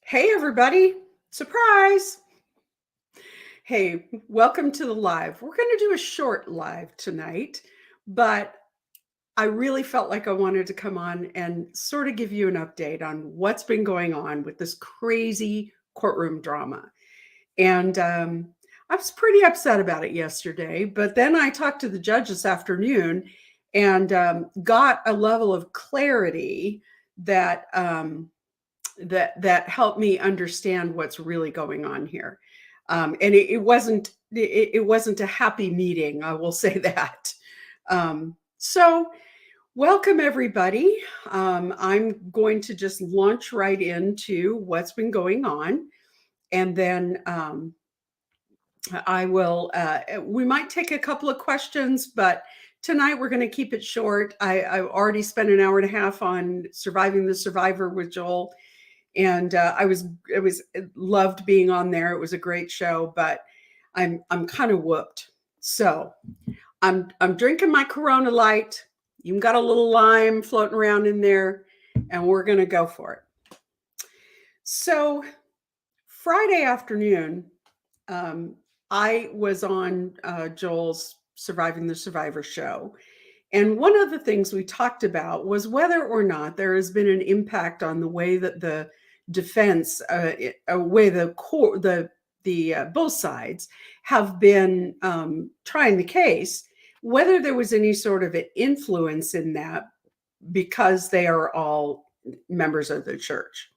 Hey, everybody. Surprise. Hey, welcome to the live. We're going to do a short live tonight, but I really felt like I wanted to come on and sort of give you an update on what's been going on with this crazy courtroom drama. And I was pretty upset about it yesterday, but then I talked to the judge this afternoon and got a level of clarity that that helped me understand what's really going on here. And it wasn't a happy meeting, I will say that. So welcome everybody. I'm going to just launch right into what's been going on, and then I will. We might take a couple of questions, but tonight we're going to keep it short. I've already spent an hour and a half on surviving the survivor with Joel, and it was loved being on there. It was a great show, but I'm kind of whooped. So I'm drinking my Corona Light. You've got a little lime floating around in there, and we're gonna go for it. So Friday afternoon, I was on Joel's Surviving the Survivor show. And one of the things we talked about was whether or not there has been an impact on the way that the defense, way the both sides have been trying the case, whether there was any sort of an influence in that because they are all members of the church.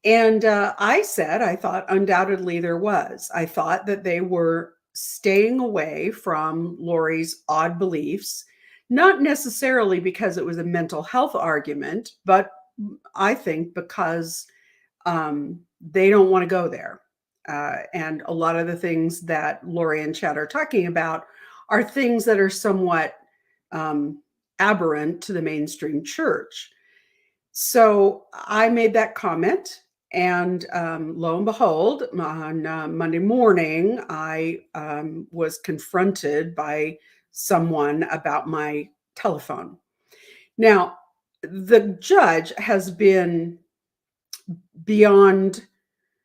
And I said, I thought undoubtedly there was. I thought that they were staying away from Lori's odd beliefs, not necessarily because it was a mental health argument, but I think because they don't want to go there. And a lot of the things that Lori and Chad are talking about are things that are somewhat aberrant to the mainstream church. So I made that comment. And lo and behold, on Monday morning, I was confronted by someone about my telephone. Now, the judge has been beyond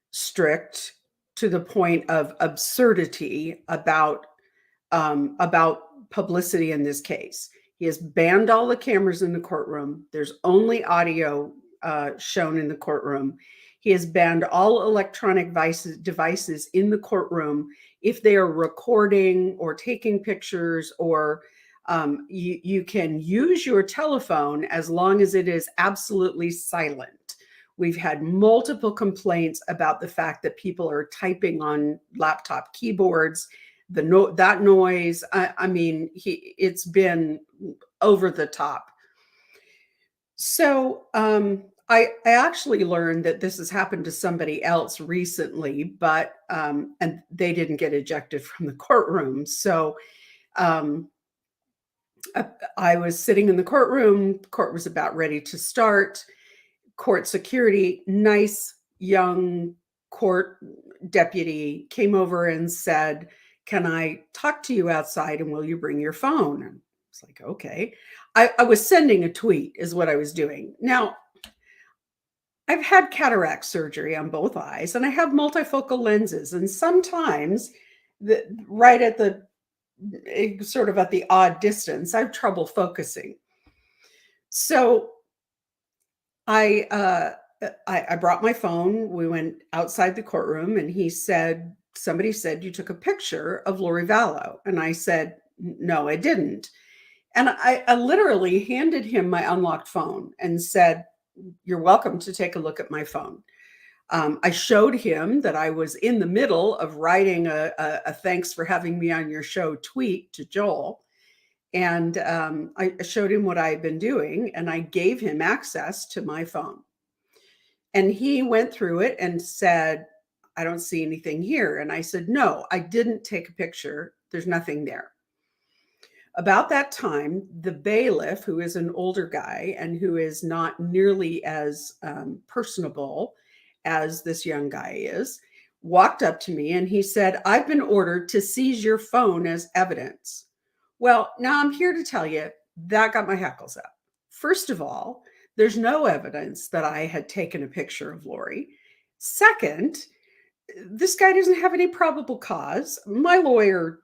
strict to the point of absurdity about publicity in this case. He has banned all the cameras in the courtroom. There's only audio shown in the courtroom. He has banned all electronic devices in the courtroom if they are recording or taking pictures, or you can use your telephone as long as it is absolutely silent. We've had multiple complaints about the fact that people are typing on laptop keyboards. That noise, I mean, it's been over the top. So I actually learned that this has happened to somebody else recently, but and they didn't get ejected from the courtroom. So I was sitting in the courtroom. Court was about ready to start. Court security, nice young court deputy, came over and said, "Can I talk to you outside, and will you bring your phone?" And I was like, okay. I was sending a tweet is what I was doing. Now, I've had cataract surgery on both eyes, and I have multifocal lenses. And sometimes, right at the sort of at the odd distance, I have trouble focusing. So I brought my phone. We went outside the courtroom, and somebody said, "You took a picture of Lori Vallow." And I said, "No, I didn't." And I literally handed him my unlocked phone and said, "You're welcome to take a look at my phone." I showed him that I was in the middle of writing a "thanks for having me on your show" tweet to Joel. And I showed him what I had been doing, and I gave him access to my phone. And he went through it and said, "I don't see anything here." And I said, "No, I didn't take a picture. There's nothing there." About that time, the bailiff, who is an older guy and who is not nearly as personable as this young guy is, walked up to me and he said, "I've been ordered to seize your phone as evidence." Well, now I'm here to tell you that got my hackles up. First of all, there's no evidence that I had taken a picture of Lori. Second, this guy doesn't have any probable cause. My lawyer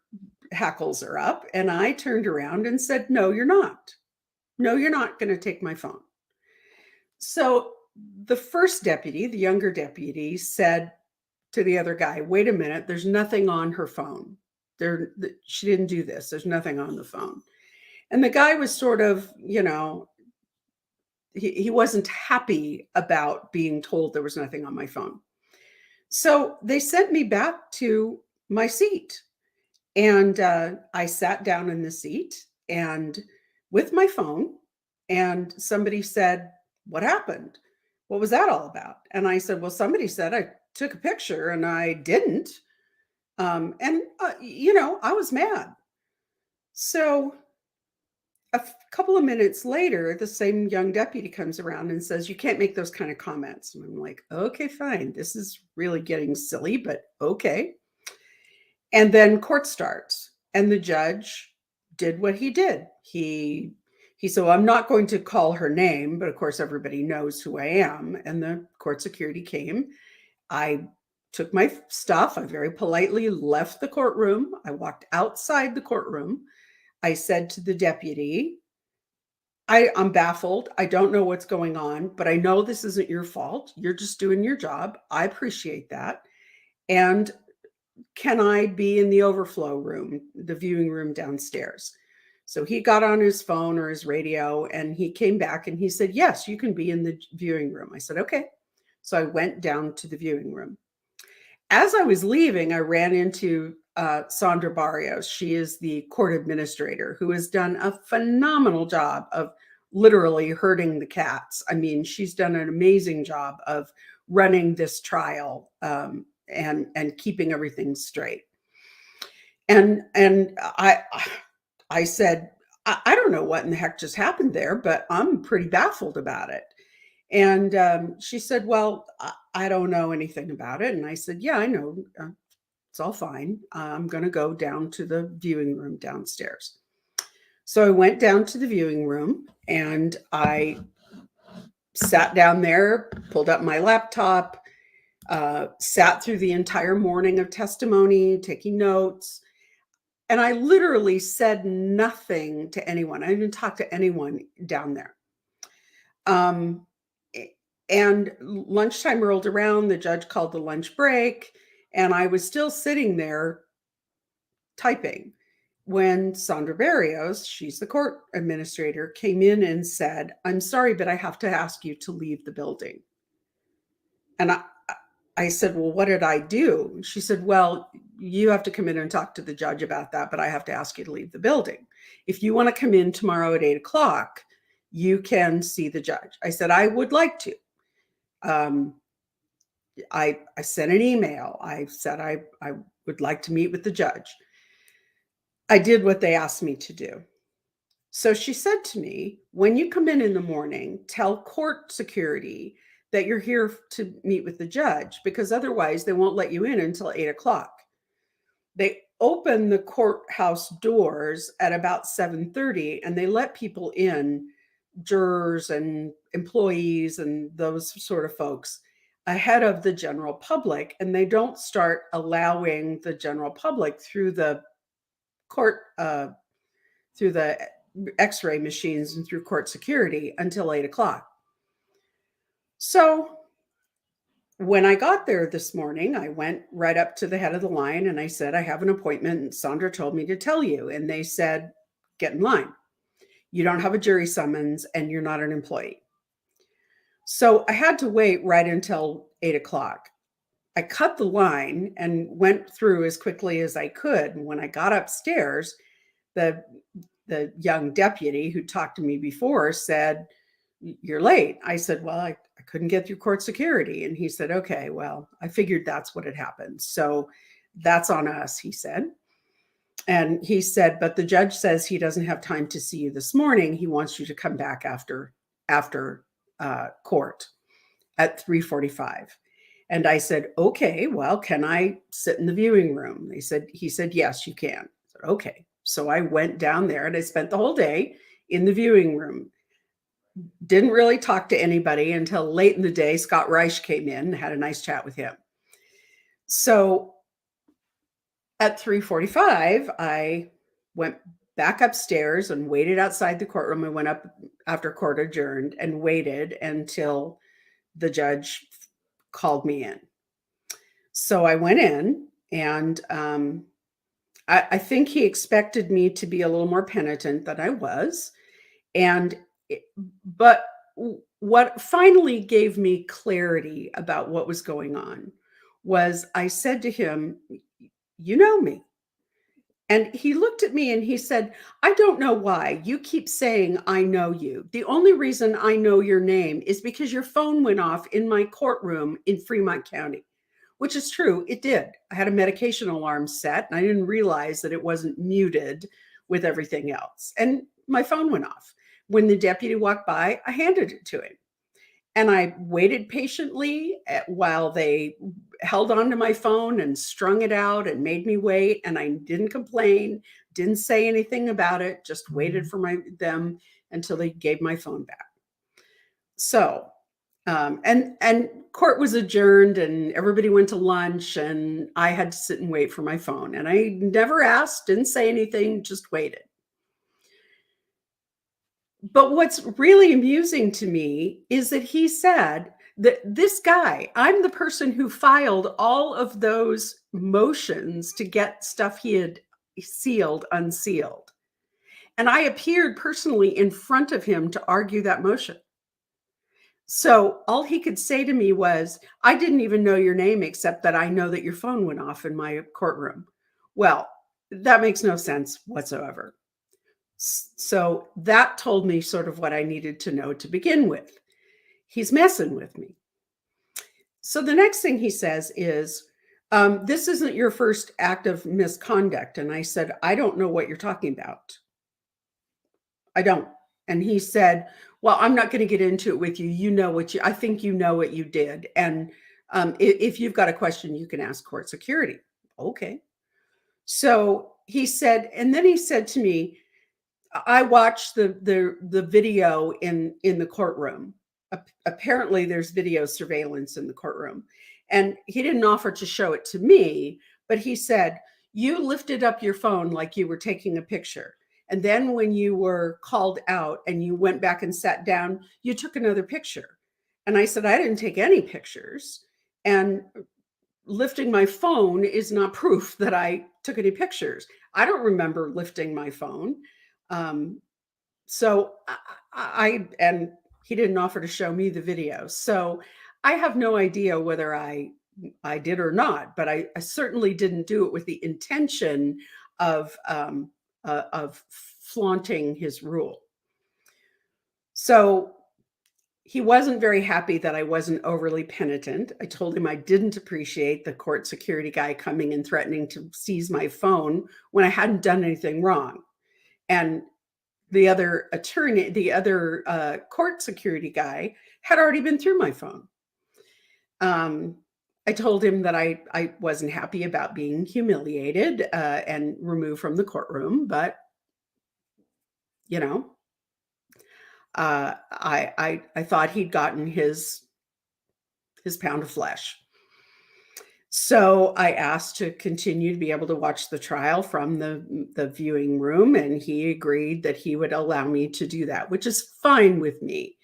hackles her up, and I turned around and said, no, you're not. No, you're not going to take my phone. So the first deputy, the younger deputy, said to the other guy, wait a minute, there's nothing on her phone. She didn't do this. There's nothing on the phone. And the guy was sort of, he wasn't happy about being told there was nothing on my phone. So they sent me back to my seat. And I sat down in the seat and with my phone, and somebody said, what happened? What was that all about? And I said, well, somebody said I took a picture and I didn't. I was mad. So a couple of minutes later, the same young deputy comes around and says, you can't make those kind of comments. And I'm like, okay, fine. This is really getting silly, but okay. And then court starts, and the judge did what he did. He said, well, I'm not going to call her name, but of course everybody knows who I am. And the court security came. I took my stuff. I very politely left the courtroom. I walked outside the courtroom. I said to the deputy, I'm baffled. I don't know what's going on, but I know this isn't your fault. You're just doing your job. I appreciate that. And can I be in the overflow room, the viewing room downstairs? So he got on his phone or his radio and he came back and he said, yes, you can be in the viewing room. I said, okay. So I went down to the viewing room. As I was leaving, I ran into Sandra Barrios. She is the court administrator who has done a phenomenal job of literally herding the cats. I mean, she's done an amazing job of running this trial and keeping everything straight. And I said, I don't know what in the heck just happened there, but I'm pretty baffled about it. And she said, well, I don't know anything about it. And I said, yeah, I know. It's all fine. I'm going to go down to the viewing room downstairs. So I went down to the viewing room and I sat down there, pulled up my laptop, sat through the entire morning of testimony, taking notes. And I literally said nothing to anyone. I didn't talk to anyone down there. And lunchtime rolled around. The judge called the lunch break, and I was still sitting there typing when Sandra Barrios, she's the court administrator, came in and said, I'm sorry, but I have to ask you to leave the building. And I said, well, what did I do? She said, well, you have to come in and talk to the judge about that, but I have to ask you to leave the building. If you want to come in tomorrow at 8:00, you can see the judge. I said, I would like to. I sent an email. I said, I would like to meet with the judge. I did what they asked me to do. So she said to me, when you come in the morning, tell court security that you're here to meet with the judge, because otherwise they won't let you in until 8:00. They open the courthouse doors at about 7:30 and they let people in, jurors and employees and those sort of folks, ahead of the general public. And they don't start allowing the general public through the court, through the x-ray machines and through court security until 8:00. So when I got there this morning, I went right up to the head of the line and I said, I have an appointment and Sandra told me to tell you. And they said, get in line. You don't have a jury summons and you're not an employee. So I had to wait right until 8:00. I cut the line and went through as quickly as I could. And when I got upstairs, the young deputy who talked to me before said, you're late. I said, well, I couldn't get through court security. And he said, okay, well, I figured that's what had happened. So that's on us, he said. And he said, but the judge says he doesn't have time to see you this morning. He wants you to come back after court at 3:45. And I said, okay, well, can I sit in the viewing room? He said, yes, you can. I said, okay. So I went down there and I spent the whole day in the viewing room. Didn't really talk to anybody until late in the day. Scott Reich came in and had a nice chat with him. So at 3:45, I went back upstairs and waited outside the courtroom. I went up after court adjourned and waited until the judge called me in. So I went in, and I think he expected me to be a little more penitent than I was. And but what finally gave me clarity about what was going on was I said to him, "You know me." And he looked at me and he said, "I don't know why you keep saying I know you. The only reason I know your name is because your phone went off in my courtroom in Fremont County," which is true. It did. I had a medication alarm set and I didn't realize that it wasn't muted with everything else. And my phone went off. When the deputy walked by, I handed it to him. And I waited patiently while they held on to my phone and strung it out and made me wait. And I didn't complain, didn't say anything about it, just waited for them until they gave my phone back. So, and court was adjourned and everybody went to lunch and I had to sit and wait for my phone. And I never asked, didn't say anything, just waited. But what's really amusing to me is that he said that this guy, I'm the person who filed all of those motions to get stuff he had sealed, unsealed. And I appeared personally in front of him to argue that motion. So all he could say to me was, "I didn't even know your name, except that I know that your phone went off in my courtroom." Well, that makes no sense whatsoever. So that told me sort of what I needed to know to begin with. He's messing with me. So the next thing he says is, "This isn't your first act of misconduct." And I said, "I don't know what you're talking about. I don't." And he said, "Well, I'm not going to get into it with you. I think you know what you did. And if you've got a question, you can ask court security." Okay. So he said, and then he said to me, I watched the video in the courtroom. Apparently, there's video surveillance in the courtroom, and he didn't offer to show it to me, but he said, "You lifted up your phone like you were taking a picture, and then when you were called out and you went back and sat down, you took another picture." And I said, "I didn't take any pictures, and lifting my phone is not proof that I took any pictures. I don't remember lifting my phone." Um, so and he didn't offer to show me the video. So I have no idea whether I did or not, but I certainly didn't do it with the intention of flaunting his rule. So he wasn't very happy that I wasn't overly penitent. I told him I didn't appreciate the court security guy coming and threatening to seize my phone when I hadn't done anything wrong. And the other court security guy had already been through my phone. I told him that I wasn't happy about being humiliated and removed from the courtroom, but you know, I thought he'd gotten his pound of flesh. So I asked to continue to be able to watch the trial from the viewing room, and he agreed that he would allow me to do that, which is fine with me.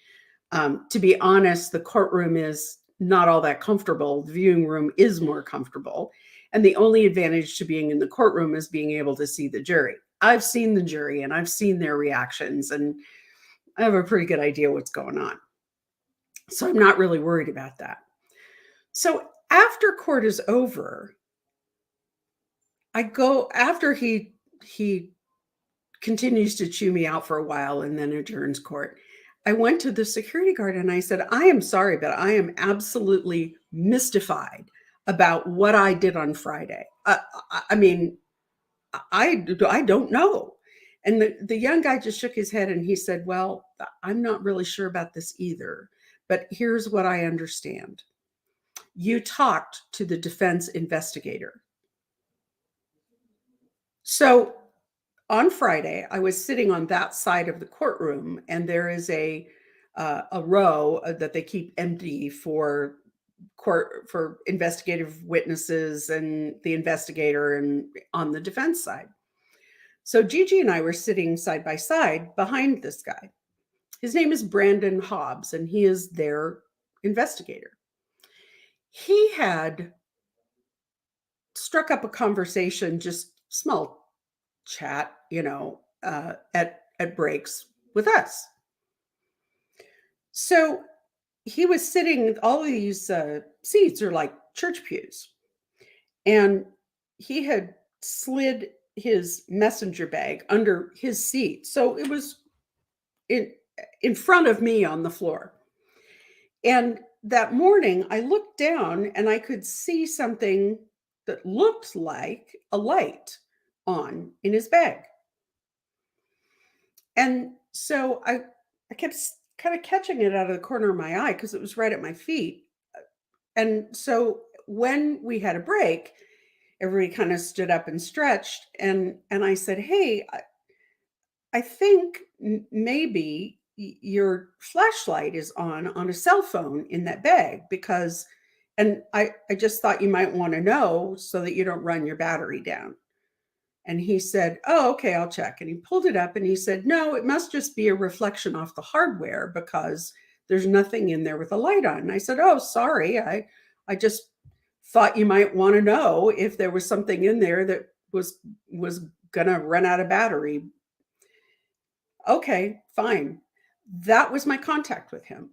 To be honest, the courtroom is not all that comfortable. The viewing room is more comfortable. And the only advantage to being in the courtroom is being able to see the jury. I've seen the jury and I've seen their reactions, and I have a pretty good idea what's going on. So I'm not really worried about that. So after court is over, I go after he continues to chew me out for a while and then adjourns court. I went to the security guard and I said, "I am sorry, but I am absolutely mystified about what I did on Friday. I mean, I don't know." And the young guy just shook his head and he said, "Well, I'm not really sure about this either, but here's what I understand. You talked to the defense investigator." So on Friday, I was sitting on that side of the courtroom, and there is a a row that they keep empty for court, for investigative witnesses and the investigator and on the defense side. So Gigi and I were sitting side by side behind this guy. His name is Brandon Hobbs, and he is their investigator. He had struck up a conversation, just small chat, at breaks with us. So he was sitting, all of these seats are like church pews, and he had slid his messenger bag under his seat. So it was in front of me on the floor. And that morning I looked down and I could see something that looked like a light on in his bag. And so I kept kind of catching it out of the corner of my eye because it was right at my feet. And so when we had a break, everybody kind of stood up and stretched. And I said, hey, I think maybe your flashlight is on a cell phone in that bag, because, and I just thought you might want to know so that you don't run your battery down. And he said, oh, okay, I'll check. And he pulled it up and he said, no, it must just be a reflection off the hardware because there's nothing in there with a light on. And I said, oh, sorry. I just thought you might want to know if there was something in there that was going to run out of battery. Okay, fine. That was my contact with him.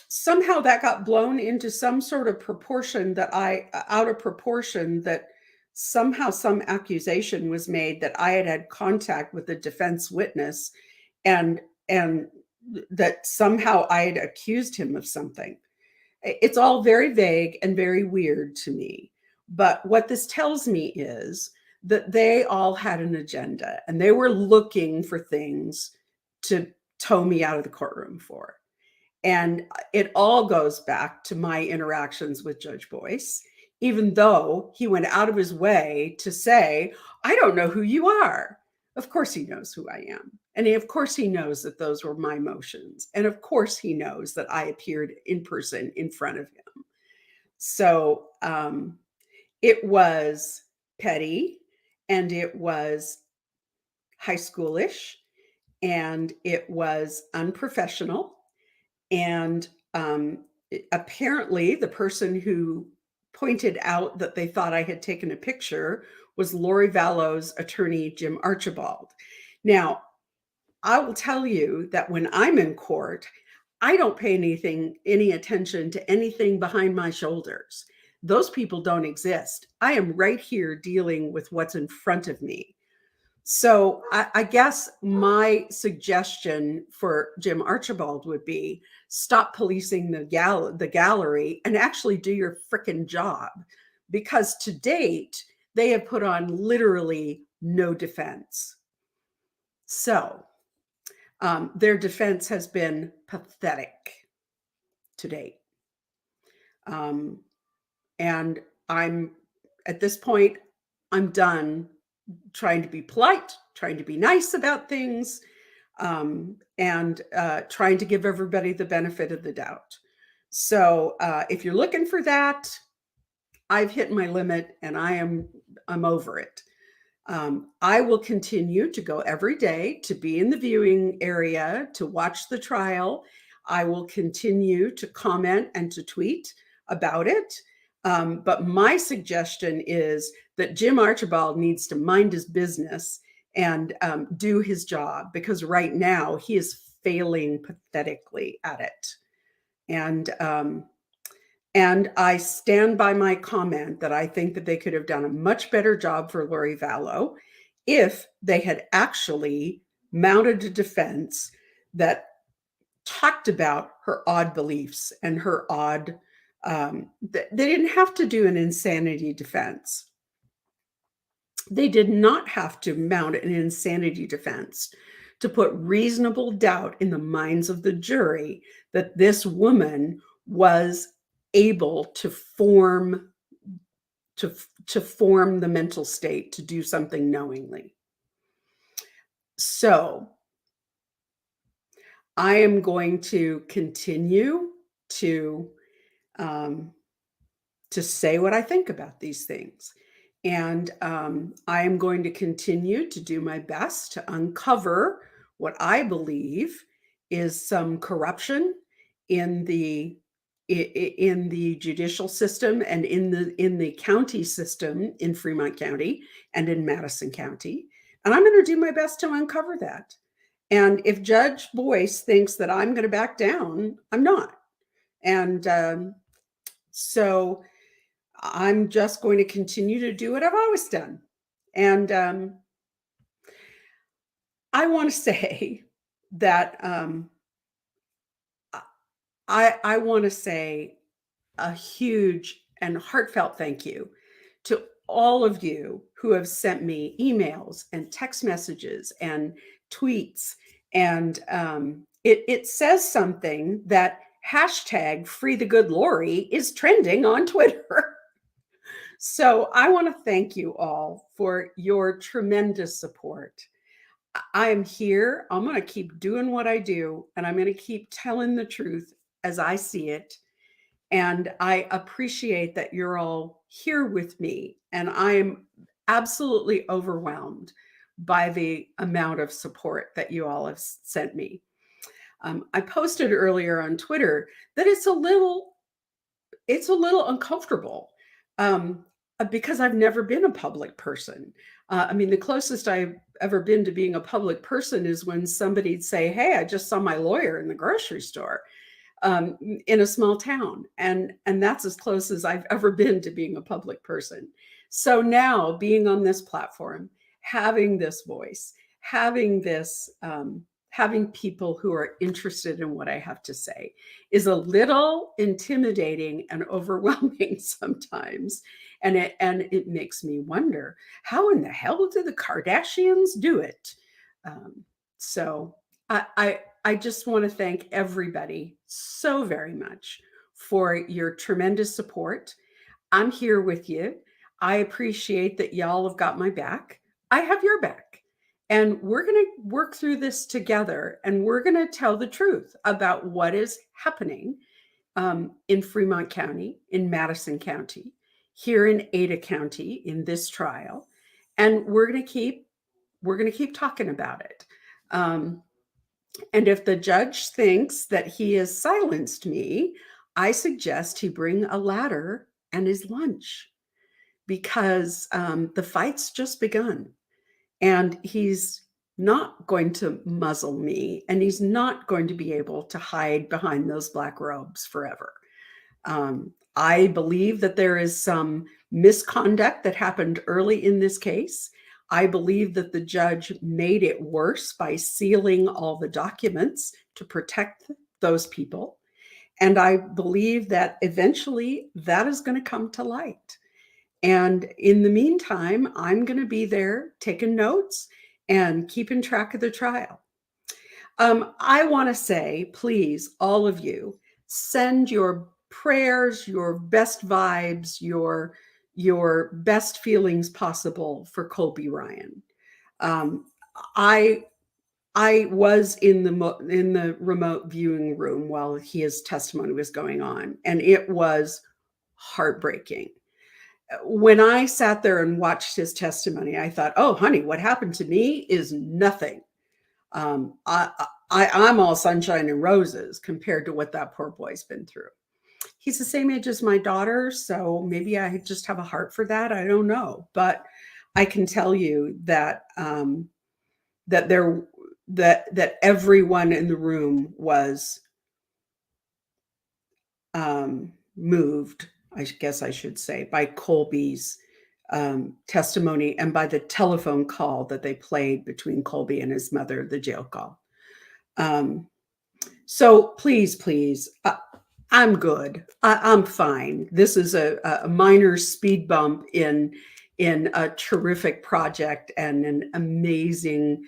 Somehow that got blown into some sort of proportion out of proportion, that somehow some accusation was made that I had contact with the defense witness, and that somehow I had accused him of something. It's all very vague and very weird to me. But what this tells me is that they all had an agenda and they were looking for things to tow me out of the courtroom for. And it all goes back to my interactions with Judge Boyce, even though he went out of his way to say, I don't know who you are. Of course he knows who I am. And of course he knows that those were my motions. And of course he knows that I appeared in person in front of him. So it was petty, and it was high schoolish, and it was unprofessional. And apparently the person who pointed out that they thought I had taken a picture was Lori Vallow's attorney, Jim Archibald. Now, I will tell you that when I'm in court, I don't pay any attention to anything behind my shoulders. Those people don't exist. I am right here dealing with what's in front of me. So I guess my suggestion for Jim Archibald would be stop policing the gallery and actually do your frickin' job, because to date, they have put on literally no defense. So their defense has been pathetic to date. And I'm, at this point, I'm done trying to be polite, trying to be nice about things, and trying to give everybody the benefit of the doubt. So if you're looking for that, I've hit my limit and I'm over it. I will continue to go every day, to be in the viewing area, to watch the trial. I will continue to comment and to tweet about it. But my suggestion is that Jim Archibald needs to mind his business and do his job, because right now he is failing pathetically at it. And I stand by my comment that I think that they could have done a much better job for Lori Vallow if they had actually mounted a defense that talked about her odd beliefs and her odd, they didn't have to do an insanity defense. They did not have to mount an insanity defense to put reasonable doubt in the minds of the jury that this woman was able to form the mental state to do something knowingly. So I am going to continue to um, say what I think about these things. And I am going to continue to do my best to uncover what I believe is some corruption in the in the judicial system and in the county system in Fremont County and in Madison County. And I'm going to do my best to uncover that. And if Judge Boyce thinks that I'm going to back down, I'm not. And so I'm just going to continue to do what I've always done. And I want to say that I want to say a huge and heartfelt thank you to all of you who have sent me emails and text messages and tweets. And it says something that hashtag free the good Lori is trending on Twitter. So I want to thank you all for your tremendous support. I am here. I'm going to keep doing what I do, and I'm going to keep telling the truth as I see it. And I appreciate that you're all here with me. And I am absolutely overwhelmed by the amount of support that you all have sent me. I posted earlier on Twitter that it's a little uncomfortable because I've never been a public person. I mean, the closest I've ever been to being a public person is when somebody'd say, "Hey, I just saw my lawyer in the grocery store," in a small town. And that's as close as I've ever been to being a public person. So now being on this platform, having this voice, having this, having people who are interested in what I have to say is a little intimidating and overwhelming sometimes. And it makes me wonder, how in the hell do the Kardashians do it? So I just want to thank everybody so very much for your tremendous support. I'm here with you. I appreciate that y'all have got my back. I have your back. And we're going to work through this together, and we're going to tell the truth about what is happening in Fremont County, in Madison County, here in Ada County in this trial. And we're going to keep talking about it. And if the judge thinks that he has silenced me, I suggest he bring a ladder and his lunch, because the fight's just begun. And he's not going to muzzle me, and he's not going to be able to hide behind those black robes forever. I believe that there is some misconduct that happened early in this case. I believe that the judge made it worse by sealing all the documents to protect those people. And I believe that eventually that is going to come to light. And in the meantime, I'm going to be there taking notes and keeping track of the trial. I want to say, please, all of you, send your prayers, your best vibes, your best feelings possible for Colby Ryan. I was in the remote viewing room while his testimony was going on, and it was heartbreaking. When I sat there and watched his testimony, I thought, "Oh, honey, what happened to me is nothing. I'm all sunshine and roses compared to what that poor boy's been through." He's the same age as my daughter, so maybe I just have a heart for that. I don't know, but I can tell you that that everyone in the room was moved, I guess I should say, by Colby's testimony and by the telephone call that they played between Colby and his mother, the jail call. So please, I'm good. I'm fine. This is a minor speed bump in a terrific project and an amazing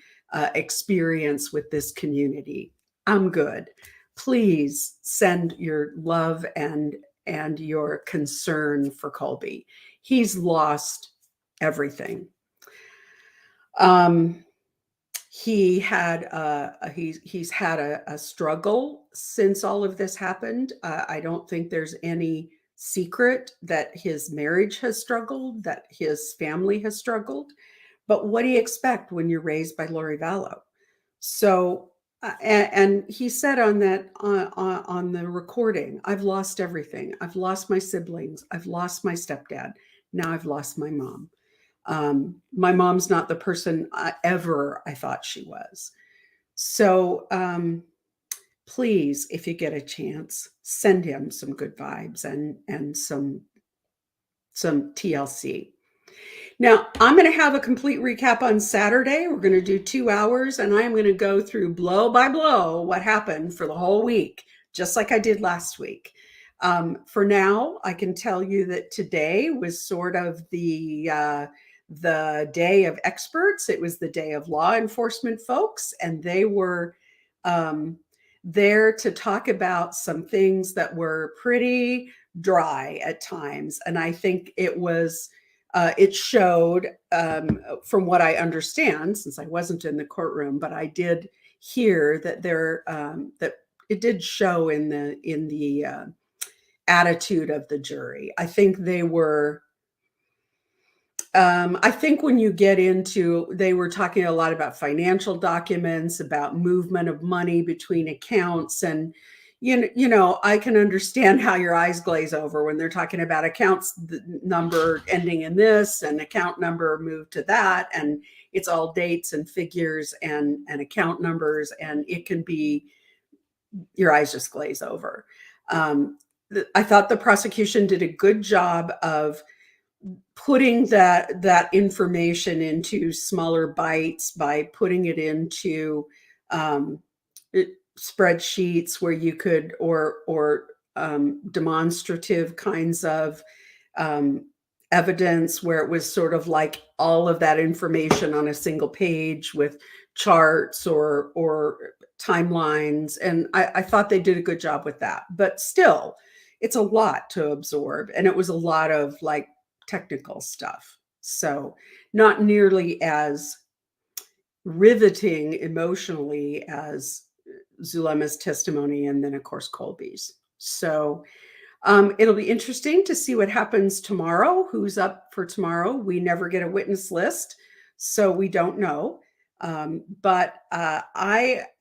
experience with this community. I'm good. Please send your love and your concern for Colby. He's lost everything. He's had a struggle since all of this happened. I don't think there's any secret that his marriage has struggled, that his family has struggled. But what do you expect when you're raised by Lori Vallow? So, and he said on that on the recording, I've lost everything. I've lost my siblings. I've lost my stepdad. Now I've lost my mom. My mom's not the person ever I thought she was. So please, if you get a chance, send him some good vibes and some TLC. Now, I'm going to have a complete recap on Saturday. We're going to do 2 hours, and I'm going to go through blow by blow what happened for the whole week, just like I did last week. For now, I can tell you that today was sort of the day of experts. It was the day of law enforcement folks, and they were there to talk about some things that were pretty dry at times. And I think it showed, from what I understand, since I wasn't in the courtroom, but I did hear that that it did show in the attitude of the jury. I think they were. I think when you get into, they were talking a lot about financial documents, about movement of money between accounts, and you know, I can understand how your eyes glaze over when they're talking about accounts number ending in this and account number moved to that, and it's all dates and figures and account numbers, and it can be, your eyes just glaze over. I thought the prosecution did a good job of putting that information into smaller bites by putting it into spreadsheets where you could, or demonstrative kinds of evidence where it was sort of like all of that information on a single page with charts or timelines. And I thought they did a good job with that. But still, it's a lot to absorb. And it was a lot of like technical stuff. So not nearly as riveting emotionally as Zulema's testimony, and then of course Colby's. So it'll be interesting to see what happens tomorrow. Who's up for tomorrow? We never get a witness list, so we don't know. But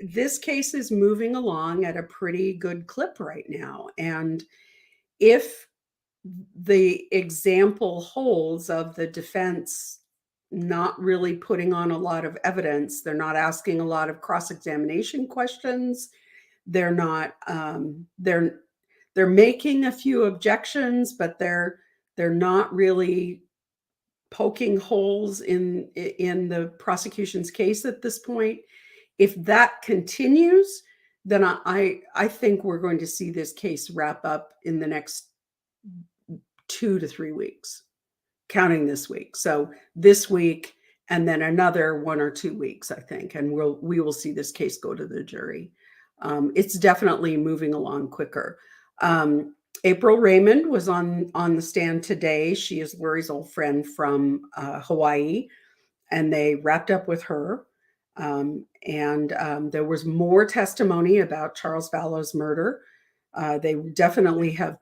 this case is moving along at a pretty good clip right now, and if the example holds of the defense not really putting on a lot of evidence, they're not asking a lot of cross-examination questions, they're not they're making a few objections, but they're not really poking holes in the prosecution's case at this point. If that continues, then I think we're going to see this case wrap up in the next 2 to 3 weeks, counting this week. So this week and then another 1 or 2 weeks, I think, and we will see this case go to the jury. It's definitely moving along quicker. April Raymond was on the stand today. She is Lori's old friend from Hawaii, and they wrapped up with her. There was more testimony about Charles Vallow's murder. They definitely have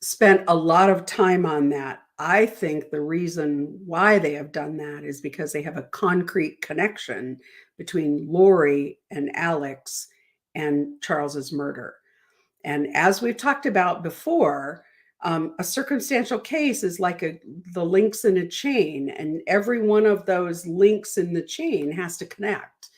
spent a lot of time on that. I think the reason why they have done that is because they have a concrete connection between Lori and Alex and Charles's murder. And as we've talked about before, a circumstantial case is like the links in a chain, and every one of those links in the chain has to connect.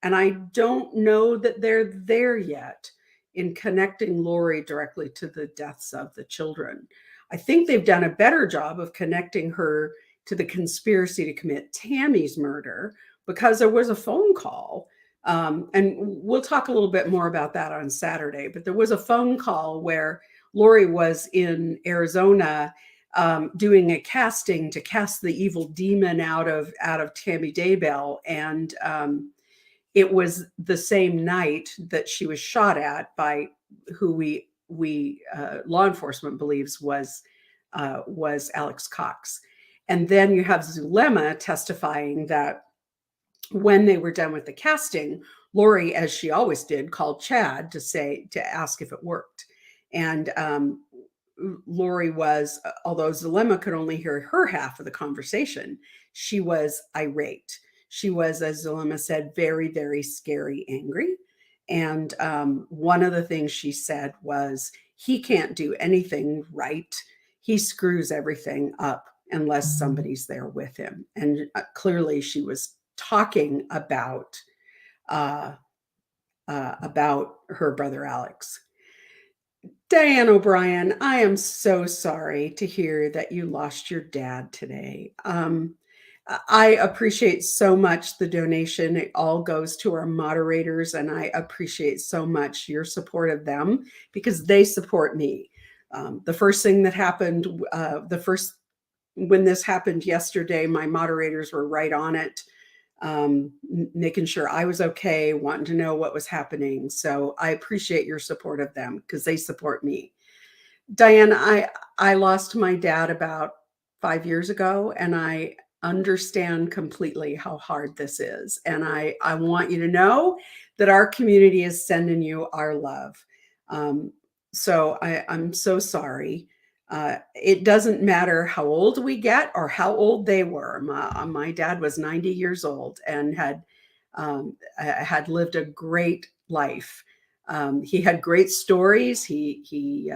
And I don't know that they're there yet in connecting Lori directly to the deaths of the children. I think they've done a better job of connecting her to the conspiracy to commit Tammy's murder because there was a phone call. And we'll talk a little bit more about that on Saturday, but there was a phone call where Lori was in Arizona doing a casting to cast the evil demon out of Tammy Daybell. And it was the same night that she was shot at by who we law enforcement believes was Alex Cox. And then you have Zulema testifying that when they were done with the casting, Lori, as she always did, called Chad to ask if it worked. And Lori was, although Zulema could only hear her half of the conversation, she was irate. She was, as Zulema said, very, very scary angry. And one of the things she said was, he can't do anything right. He screws everything up unless somebody's there with him. And clearly she was talking about her brother Alex. Diane O'Brien, I am so sorry to hear that you lost your dad today. I appreciate so much the donation. It all goes to our moderators, and I appreciate so much your support of them because they support me. The first thing that happened, when this happened yesterday, my moderators were right on it, making sure I was okay, wanting to know what was happening. So I appreciate your support of them because they support me. Diane, I lost my dad about 5 years ago, and I understand completely how hard this is. And I want you to know that our community is sending you our love. So I'm so sorry. It doesn't matter how old we get or how old they were. My dad was 90 years old and had lived a great life. He had great stories. He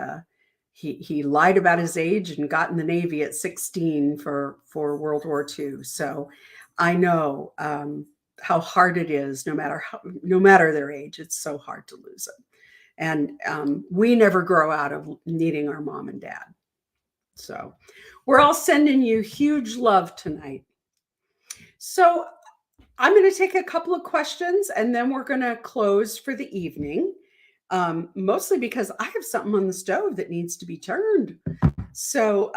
lied about his age and got in the Navy at 16 for World War II. So I know how hard it is, no matter their age. It's so hard to lose them. And we never grow out of needing our mom and dad. So we're all sending you huge love tonight. So I'm going to take a couple of questions and then we're going to close for the evening. Mostly because I have something on the stove that needs to be turned. So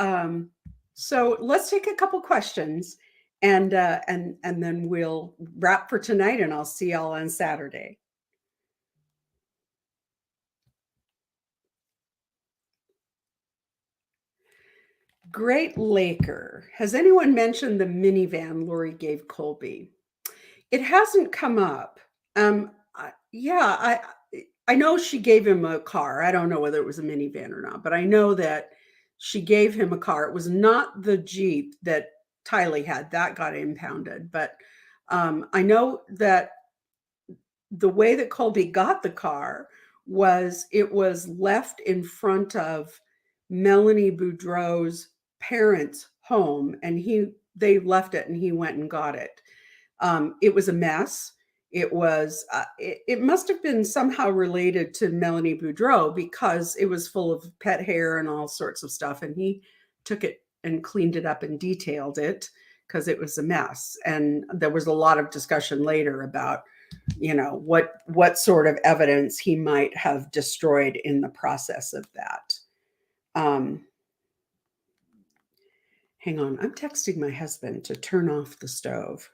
let's take a couple questions and then we'll wrap for tonight, and I'll see y'all on Saturday. Great Laker. Has anyone mentioned the minivan Lori gave Colby? It hasn't come up. Yeah, I know she gave him a car. I don't know whether it was a minivan or not, but I know that she gave him a car. It was not the Jeep that Tylee had. That got impounded. But I know that the way that Colby got the car was it was left in front of Melanie Boudreau's parents' home, and they left it and he went and got it. It was a mess. It was, it must have been somehow related to Melanie Boudreau because it was full of pet hair and all sorts of stuff. And he took it and cleaned it up and detailed it because it was a mess. And there was a lot of discussion later about, what sort of evidence he might have destroyed in the process of that. Hang on, I'm texting my husband to turn off the stove.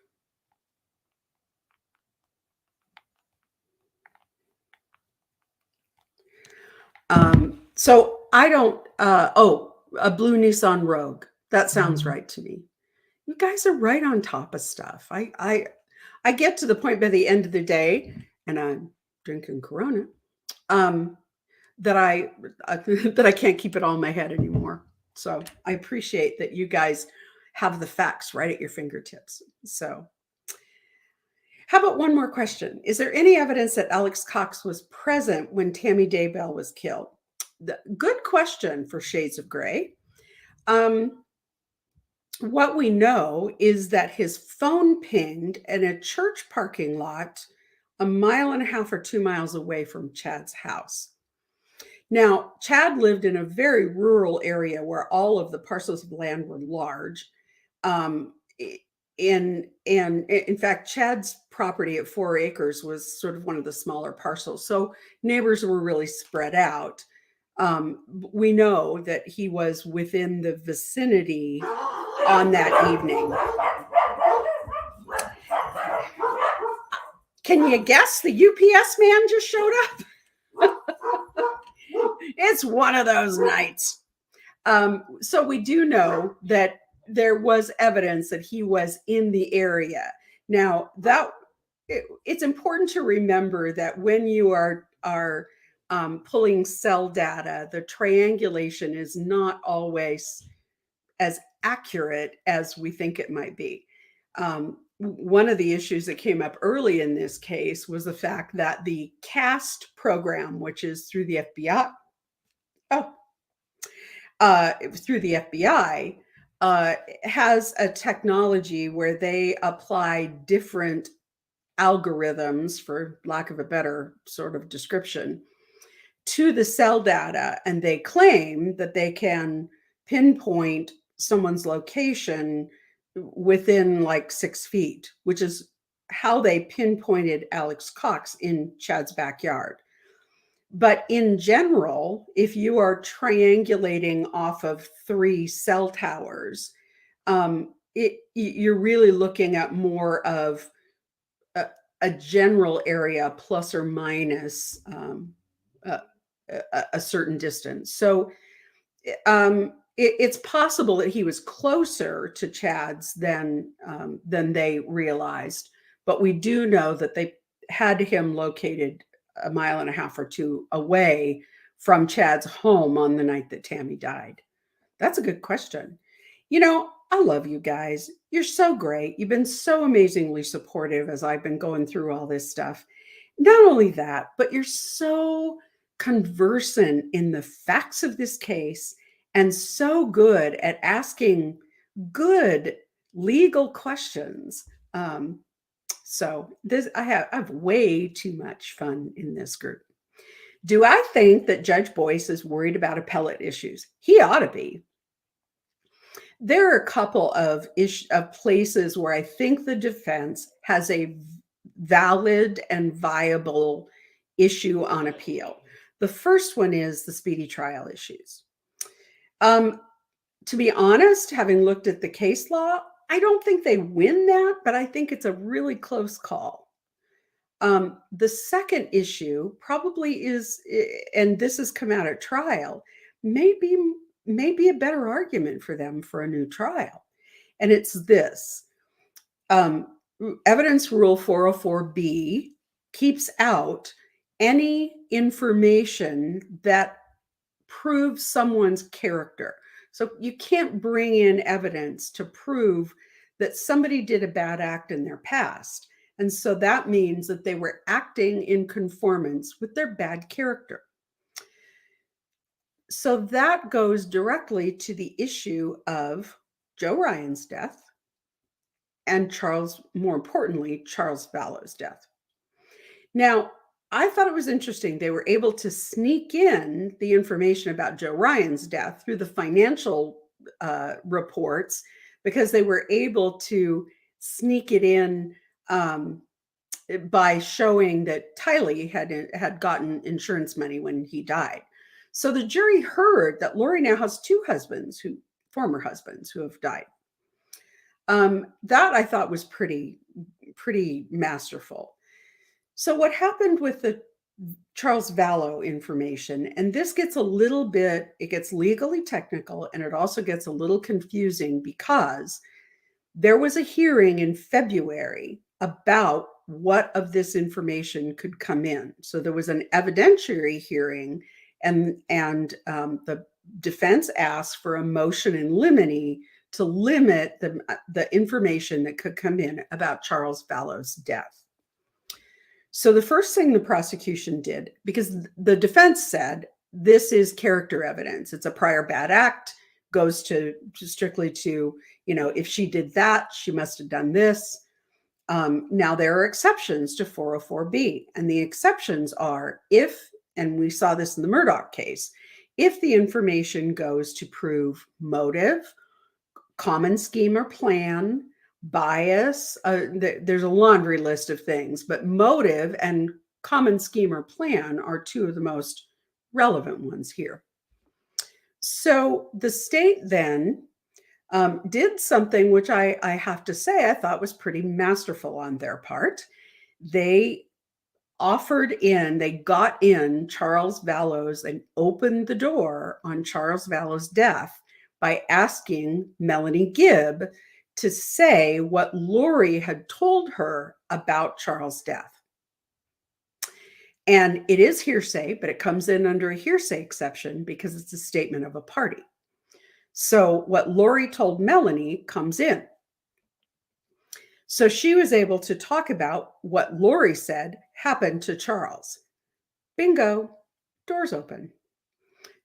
So I don't, a blue Nissan Rogue. That sounds right to me. You guys are right on top of stuff. I get to the point by the end of the day, and I'm drinking Corona, that I can't keep it all in my head anymore. So I appreciate that you guys have the facts right at your fingertips. So how about one more question? Is there any evidence that Alex Cox was present when Tammy Daybell was killed? Good question for Shades of Gray. What we know is that his phone pinged in a church parking lot 1.5 miles or 2 miles away from Chad's house. Now, Chad lived in a very rural area where all of the parcels of land were large. In fact, Chad's property at 4 acres was sort of one of the smaller parcels. So neighbors were really spread out. We know that he was within the vicinity on that evening. Can you guess? The UPS man just showed up. It's one of those nights. So we do know that there was evidence that he was in the area. Now, it's important to remember that when you are pulling cell data, the triangulation is not always as accurate as we think it might be. One of the issues that came up early in this case was the fact that the CAST program, which is through the FBI, through the FBI, has a technology where they apply different algorithms, for lack of a better sort of description, to the cell data, and they claim that they can pinpoint someone's location within like 6 feet, which is how they pinpointed Alex Cox in Chad's backyard. But in general, if you are triangulating off of 3 cell towers, you're really looking at more of a general area plus or minus a certain distance. So it's possible that he was closer to Chad's than they realized, but we do know that they had him located 1.5 miles or 2 away from Chad's home on the night that Tammy died. That's a good question. I love you guys. You're so great. You've been so amazingly supportive as I've been going through all this stuff. Not only that, but you're so conversant in the facts of this case and so good at asking good legal questions. So I have way too much fun in this group. Do I think that Judge Boyce is worried about appellate issues? He ought to be. There are a couple of places where I think the defense has a valid and viable issue on appeal. The first one is the speedy trial issues. To be honest, having looked at the case law, I don't think they win that, but I think it's a really close call. The second issue probably is, and this has come out at trial, maybe a better argument for them for a new trial. And it's this. Evidence Rule 404B keeps out any information that proves someone's character. So you can't bring in evidence to prove that somebody did a bad act in their past. And so that means that they were acting in conformance with their bad character. So that goes directly to the issue of Joe Ryan's death and more importantly, Charles Vallow's death. Now, I thought it was interesting. They were able to sneak in the information about Joe Ryan's death through the financial reports because they were able to sneak it in by showing that Tylee had gotten insurance money when he died. So the jury heard that Lori now has 2 former husbands who have died. That I thought was pretty masterful. So what happened with the Charles Vallow information, and this gets it gets legally technical, and it also gets a little confusing because there was a hearing in February about what of this information could come in. So there was an evidentiary hearing, and the defense asked for a motion in limine to limit the information that could come in about Charles Vallow's death. So the first thing the prosecution did, because the defense said, this is character evidence. It's a prior bad act, goes strictly to, if she did that, she must have done this. Now there are exceptions to 404B, and the exceptions are and we saw this in the Murdoch case, if the information goes to prove motive, common scheme or plan, bias, there's a laundry list of things, but motive and common scheme or plan are 2 of the most relevant ones here. So the state then did something which I have to say I thought was pretty masterful on their part. They got in Charles Vallow's and opened the door on Charles Vallow's death by asking Melanie Gibb to say what Lori had told her about Charles' death. And it is hearsay, but it comes in under a hearsay exception because it's a statement of a party. So what Lori told Melanie comes in. So she was able to talk about what Lori said happened to Charles. Bingo, doors open.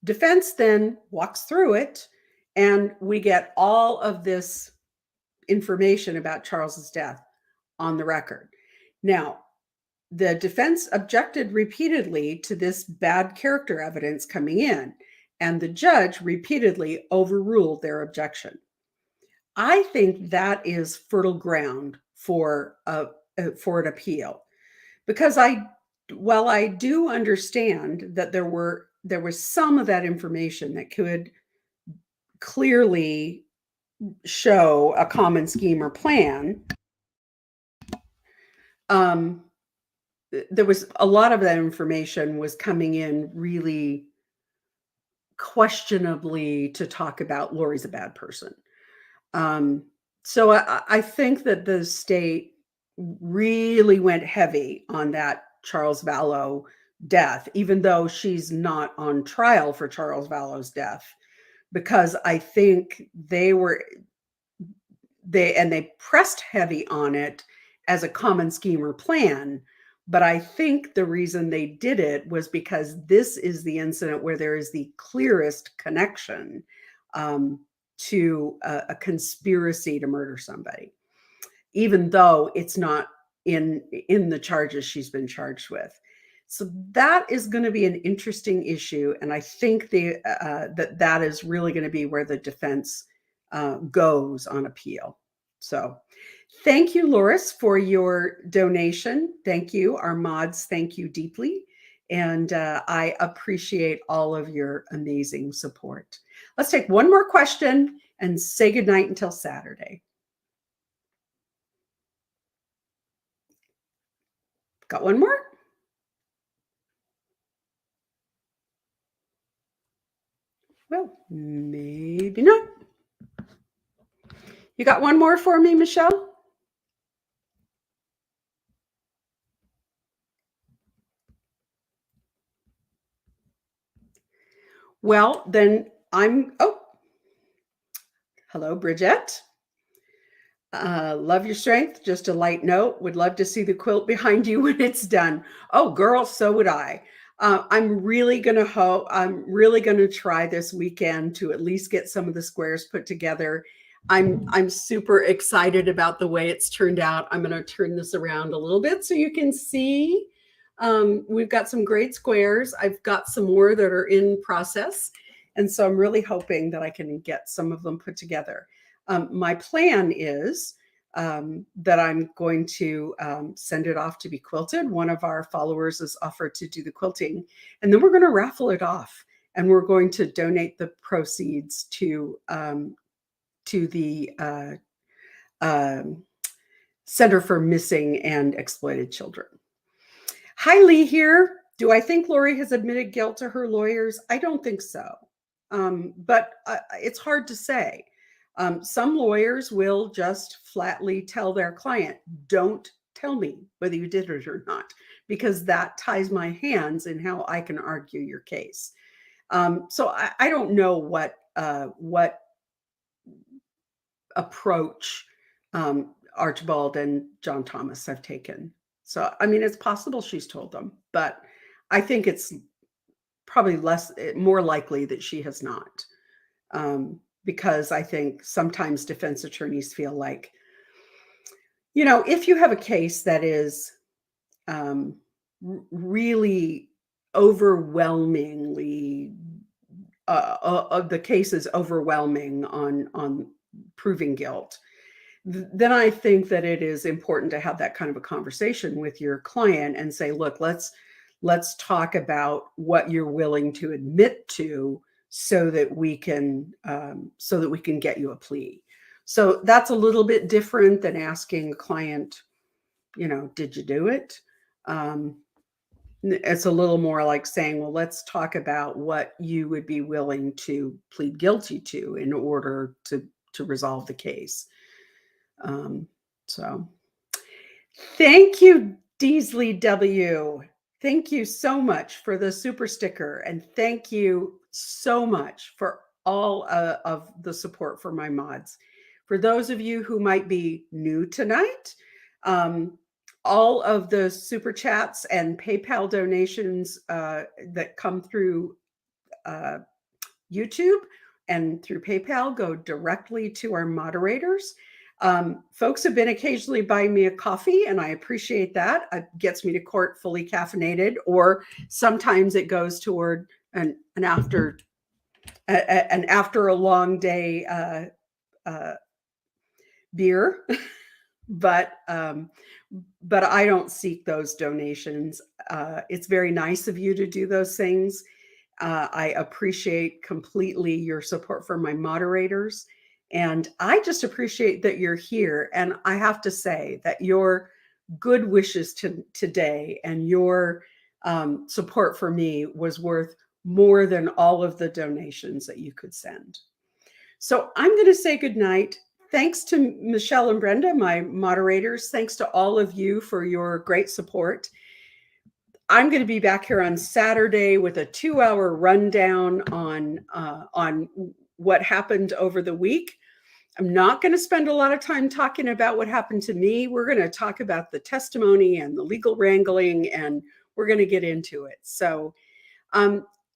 Defense then walks through it, and we get all of this information about Charles's death on the record. Now, the defense objected repeatedly to this bad character evidence coming in, and the judge repeatedly overruled their objection. I think that is fertile ground for an appeal, because while I do understand that there was some of that information that could clearly show a common scheme or plan, there was a lot of that information was coming in really questionably to talk about Lori's a bad person. So I think that the state really went heavy on that Charles Vallow death, even though she's not on trial for Charles Vallow's death, because I think they pressed heavy on it as a common scheme or plan. But I think the reason they did it was because this is the incident where there is the clearest connection to a conspiracy to murder somebody, even though it's not in the charges she's been charged with. So that is going to be an interesting issue, and I think that is really going to be where the defense goes on appeal. So thank you, Loris, for your donation. Thank you. Our mods, thank you deeply. And I appreciate all of your amazing support. Let's take one more question and say goodnight until Saturday. Got one more? Well, maybe not. You got one more for me, Michelle? Well, then hello, Bridget. Love your strength. Just a light note. Would love to see the quilt behind you when it's done. Oh, girl, so would I. I'm really going to try this weekend to at least get some of the squares put together. I'm super excited about the way it's turned out. I'm going to turn this around a little bit so you can see. We've got some great squares. I've got some more that are in process. And so I'm really hoping that I can get some of them put together. My plan is that I'm going to send it off to be quilted. One of our followers has offered to do the quilting, and then we're going to raffle it off, and we're going to donate the proceeds to the Center for Missing and Exploited Children. Hi, Lee here. Do I think Lori has admitted guilt to her lawyers? I don't think so. But it's hard to say. Some lawyers will just flatly tell their client, don't tell me whether you did it or not, because that ties my hands in how I can argue your case. So I don't know what approach Archibald and John Thomas have taken. So, I mean, it's possible she's told them, but I think it's probably more likely that she has not. Because I think sometimes defense attorneys feel like, if you have a case that is really overwhelmingly, the case is overwhelming on proving guilt, then I think that it is important to have that kind of a conversation with your client and say, look, let's talk about what you're willing to admit to, so that we can get you a plea. So that's a little bit different than asking a client, did you do it? It's a little more like saying, well, let's talk about what you would be willing to plead guilty to in order to resolve the case. So thank you, Deasley W. Thank you so much for the super sticker. And thank you so much for all of the support for my mods. For those of you who might be new tonight, all of the super chats and PayPal donations that come through YouTube and through PayPal go directly to our moderators. Folks have been occasionally buying me a coffee, and I appreciate that. It gets me to court fully caffeinated, or sometimes it goes toward an after a long day beer. But I don't seek those donations. It's very nice of you to do those things. I appreciate completely your support for my moderators. And I just appreciate that you're here. And I have to say that your good wishes today and your support for me was worth more than all of the donations that you could send. So I'm going to say good night. Thanks to Michelle and Brenda, my moderators. Thanks to all of you for your great support. I'm going to be back here on Saturday with a 2-hour rundown on what happened over the week. I'm not going to spend a lot of time talking about what happened to me. We're going to talk about the testimony and the legal wrangling, and we're going to get into it. So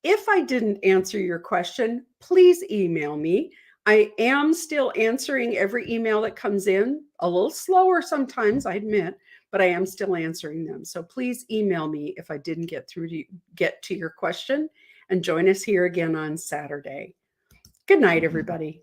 if I didn't answer your question, please email me. I am still answering every email that comes in, a little slower sometimes, I admit, but I am still answering them. So please email me if I didn't get to your question, and join us here again on Saturday. Good night, everybody.